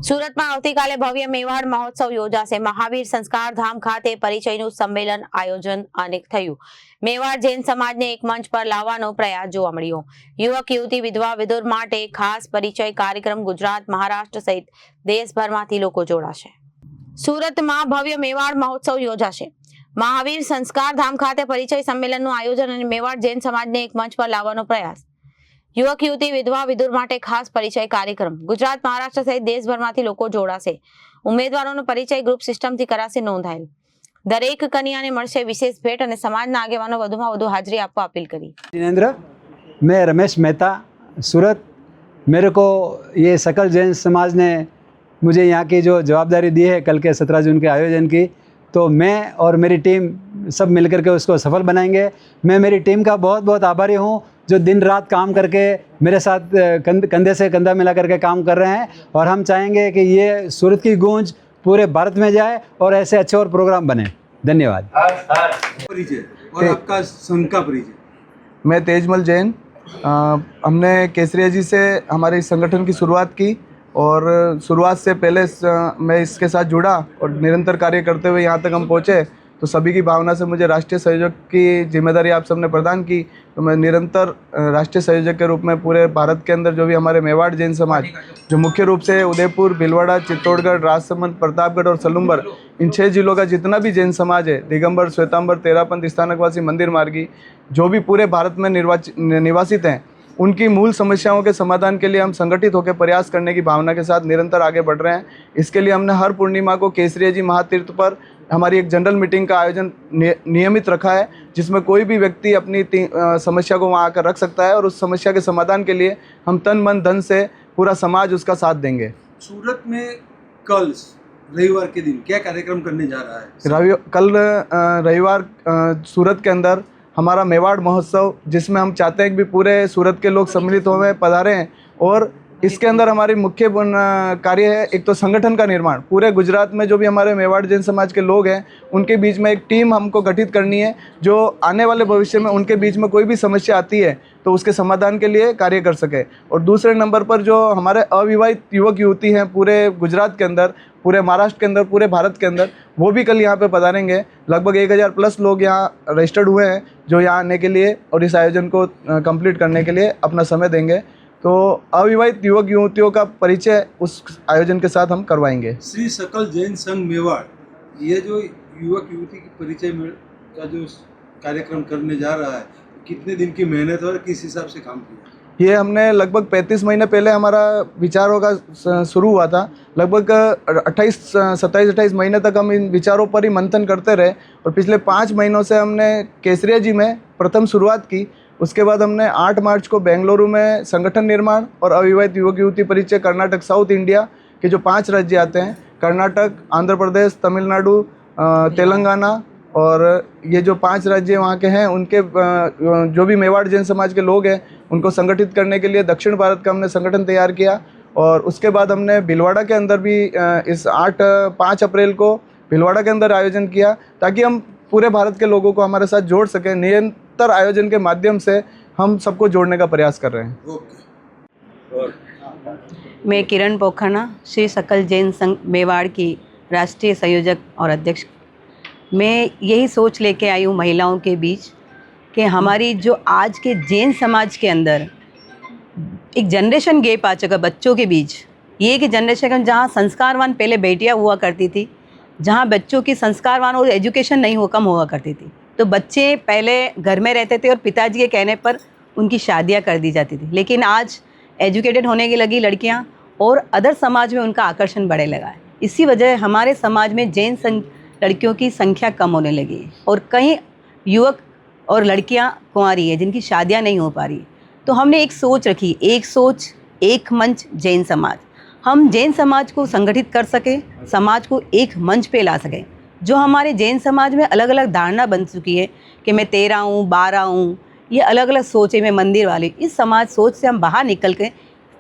સુરતમાં આવતીકાલે ભવ્ય મેવાડ મહોત્સવ યોજાશે। મહાવીર સંસ્કાર ધામ ખાતે પરિચયનું સંમેલન આયોજન અનેક થયું। મેવાડ જૈન સમાજને એક મંચ પર લાવવાનો પ્રયાસ જોવા મળ્યો। યુવક યુવતી વિધવા વિધુર માટે ખાસ પરિચય કાર્યક્રમ ગુજરાત મહારાષ્ટ્ર સહિત દેશભરમાંથી લોકો જોડાશે। સુરતમાં ભવ્ય મેવાડ મહોત્સવ યોજાશે। મહાવીર સંસ્કાર ધામ ખાતે પરિચય સંમેલનનું આયોજન અને મેવાડ જૈન સમાજને એક મંચ પર લાવવાનો પ્રયાસ। યુવક યુવતી વિધવા વિધુર માટે ખાસ પરિચય કાર્યક્રમ ગુજરાત મહારાષ્ટ્ર સહિત દેશભરમાંથી લોકો જોડાશે। ઉમેદવારોનો પરિચય ગ્રુપ સિસ્ટમથી કરાશે નોંધાયેલ। દરેક કન્યાને મળશે વિશેષ ભેટ અને સમાજના આગેવાનો વધુમાં વધુ હાજરી આપવા अपील કરી। जिनेंद्र, मैं रमेश मेहता, सूरत। मेरे को ये सकल जैन समाज ने मुझे यहाँ की जो जवाबदारी दी है कल के 17 जून के आयोजन की, तो मैं और मेरी टीम सब मिलकर के उसको सफल बनाएंगे। मैं मेरी टीम का बहुत बहुत आभारी हूँ जो दिन रात काम करके मेरे साथ कंधे से कंधा मिला करके काम कर रहे हैं, और हम चाहेंगे कि ये सूरत की गूंज पूरे भारत में जाए और ऐसे अच्छे और प्रोग्राम बने। धन्यवाद। परिचय और आपका संघ का परिचय। मैं तेजमल जैन। हमने केसरिया जी से हमारे इस संगठन की शुरुआत की, और शुरुआत से पहले मैं इसके साथ जुड़ा और निरंतर कार्य करते हुए यहाँ तक हम पहुँचे। तो सभी की भावना से मुझे राष्ट्रीय संयोजक की जिम्मेदारी आप सबने प्रदान की, तो मैं निरंतर राष्ट्रीय संयोजक के रूप में पूरे भारत के अंदर जो भी हमारे मेवाड़ जैन समाज, जो मुख्य रूप से उदयपुर, भीलवाड़ा, चित्तौड़गढ़, राजसमंद, प्रतापगढ़ और सलूम्बर, इन 6 जिलों का जितना भी जैन समाज है, दिगंबर, श्वेतांबर, तेरापंथ, स्थानकवासी, मंदिर मार्गी, जो भी पूरे भारत में निवासित हैं, उनकी मूल समस्याओं के समाधान के लिए हम संगठित होकर प्रयास करने की भावना के साथ निरंतर आगे बढ़ रहे हैं। इसके लिए हमने हर पूर्णिमा को केसरिया जी महातीर्थ पर हमारी एक जनरल मीटिंग का आयोजन नियमित रखा है, जिसमें कोई भी व्यक्ति अपनी समस्या को वहाँ आकर रख सकता है, और उस समस्या के समाधान के लिए हम तन मन धन से पूरा समाज उसका साथ देंगे। सूरत में कल रविवार के दिन क्या कार्यक्रम करने जा रहा है? कल रविवार सूरत के अंदर हमारा मेवाड़ महोत्सव, जिसमें हम चाहते हैं कि पूरे सूरत के लोग सम्मिलित हों, पधारें हैं, और इसके अंदर हमारी मुख्य कार्य है एक तो संगठन का निर्माण। पूरे गुजरात में जो भी हमारे मेवाड़ जैन समाज के लोग हैं, उनके बीच में एक टीम हमको गठित करनी है, जो आने वाले भविष्य में उनके बीच में कोई भी समस्या आती है तो उसके समाधान के लिए कार्य कर सके। और दूसरे नंबर पर जो हमारे अविवाहित युवक युवती हैं पूरे गुजरात के अंदर, पूरे महाराष्ट्र के अंदर, पूरे भारत के अंदर, वो भी कल यहाँ पे पधारेंगे। लगभग 1000 प्लस लोग यहाँ रजिस्टर्ड हुए हैं जो यहाँ आने के लिए और इस आयोजन को कंप्लीट करने के लिए अपना समय देंगे। तो अविवाहित युवक युवतियों का परिचय उस आयोजन के साथ हम करवाएंगे। श्री सकल जैन संघ मेवाड़, ये जो युवक युवती की परिचय का जो कार्यक्रम करने जा रहा है, कितने दिन की मेहनत और किस हिसाब से काम किया? ये हमने लगभग 35 महीने पहले हमारा विचारों का शुरू हुआ था। लगभग 27-28 महीने तक हम इन विचारों पर ही मंथन करते रहे, और पिछले 5 महीनों से हमने केसरिया जी में प्रथम शुरुआत की। उसके बाद हमने 8 मार्च को बेंगलुरु में संगठन निर्माण और अविवाहित युवक युवती परिचय कर्नाटक, साउथ इंडिया के जो 5 राज्य आते हैं, कर्नाटक, आंध्र प्रदेश, तमिलनाडु, तेलंगाना, और ये जो 5 राज्य वहाँ के हैं, उनके जो भी मेवाड़ जैन समाज के लोग हैं, उनको संगठित करने के लिए दक्षिण भारत का हमने संगठन तैयार किया। और उसके बाद हमने भीलवाड़ा के अंदर भी इस 5 अप्रैल को भीलवाड़ा के अंदर आयोजन किया, ताकि हम पूरे भारत के लोगों को हमारे साथ जोड़ सकें। निरंतर आयोजन के माध्यम से हम सबको जोड़ने का प्रयास कर रहे हैं। मैं किरण पोखरना, श्री सकल जैन संघ मेवाड़ की राष्ट्रीय संयोजक और अध्यक्ष। मैं यही सोच लेके आई हूँ महिलाओं के बीच कि हमारी जो आज के जैन समाज के अंदर एक जनरेशन गैप आ चुका बच्चों के बीच। ये कि जनरेशन जहाँ संस्कारवान पहले बेटियाँ हुआ करती थी, जहाँ बच्चों की संस्कारवान और एजुकेशन नहीं हो कम हुआ करती थी, तो बच्चे पहले घर में रहते थे और पिताजी के कहने पर उनकी शादियाँ कर दी जाती थी। लेकिन आज एजुकेटेड होने की लगी लड़कियाँ, और अदर समाज में उनका आकर्षण बढ़ने लगा है। इसी वजह हमारे समाज में जैन लड़कियों की संख्या कम होने लगी है, और कई युवक और लड़कियां कुंवारी है जिनकी शादियां नहीं हो पा रही। तो हमने एक सोच रखी, एक सोच एक मंच जैन समाज। हम जैन समाज को संगठित कर सके, समाज को एक मंच पे ला सकें। जो हमारे जैन समाज में अलग अलग धारणा बन चुकी है कि मैं 13 हूँ, 12 हूँ, ये अलग अलग सोच है, मैं मंदिर वाली, इस समाज सोच से हम बाहर निकल के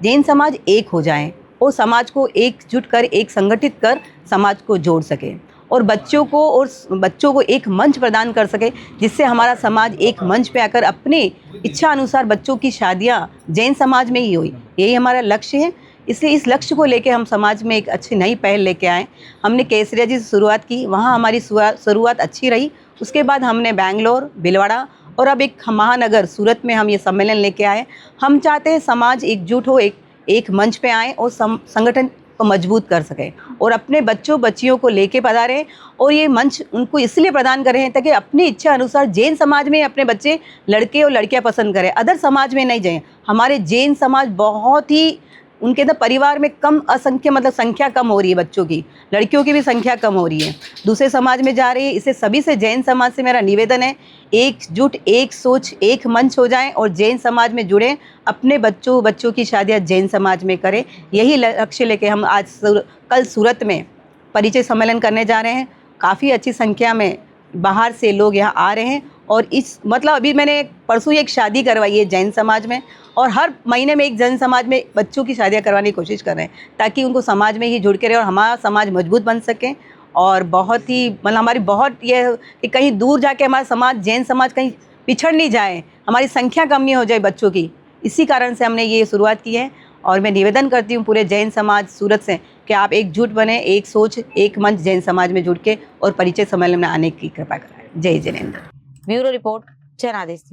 जैन समाज एक हो जाएं और समाज को एकजुट कर, एक संगठित कर समाज को जोड़ सके, और बच्चों को एक मंच प्रदान कर सके, जिससे हमारा समाज एक मंच पे आकर अपनी इच्छा अनुसार बच्चों की शादियां जैन समाज में ही हुई। यही हमारा लक्ष्य है। इसलिए इस लक्ष्य को लेके हम समाज में एक अच्छी नई पहल लेके आए। हमने केसरिया जी से शुरुआत की, वहाँ हमारी शुरुआत अच्छी रही। उसके बाद हमने बेंगलोर, भिलवाड़ा और अब एक महानगर सूरत में हम ये सम्मेलन लेके आए। हम चाहते हैं समाज एकजुट हो, एक मंच पे आए और संगठन को मजबूत कर सके और अपने बच्चों बच्चियों को लेके पधारें और ये मंच उनको इसलिए प्रदान कर रहे हैं ताकि अपनी इच्छा अनुसार जैन समाज में अपने बच्चे लड़के और लड़कियां पसंद करें, अदर समाज में नहीं जाएं। हमारे जैन समाज बहुत ही उनके अंदर परिवार में कम असंख्य मतलब संख्या कम हो रही है, बच्चों की, लड़कियों की भी संख्या कम हो रही है, दूसरे समाज में जा रही है। इसे सभी से जैन समाज से मेरा निवेदन है, एकजुट, एक सोच, एक मंच हो जाएं और जैन समाज में जुड़ें, अपने बच्चों की शादियां जैन समाज में करें। यही लक्ष्य लेके हम आज कल सूरत में परिचय सम्मेलन करने जा रहे हैं। काफ़ी अच्छी संख्या में बाहर से लोग यहाँ आ रहे हैं और इस मतलब अभी मैंने परसों एक शादी करवाई है जैन समाज में और हर महीने में एक जैन समाज में बच्चों की शादियाँ करवाने की कोशिश कर रहे हैं ताकि उनको समाज में ही जुड़ के रहे और हमारा समाज मजबूत बन सके। और बहुत ही मतलब हमारी बहुत ये है कि कहीं दूर जाके हमारा समाज जैन समाज कहीं पिछड़ नहीं जाए, हमारी संख्या कम नहीं हो जाए बच्चों की। इसी कारण से हमने ये शुरुआत की है और मैं निवेदन करती हूँ पूरे जैन समाज सूरत से कि आप एकजुट बने, एक सोच, एक मंच जैन समाज में जुड़ के और परिचय सम्मेलन में आने की कृपा कराएं। जय जिनेंद्र। ब्यूरो रिपोर्ट, जनादेश न्यूज।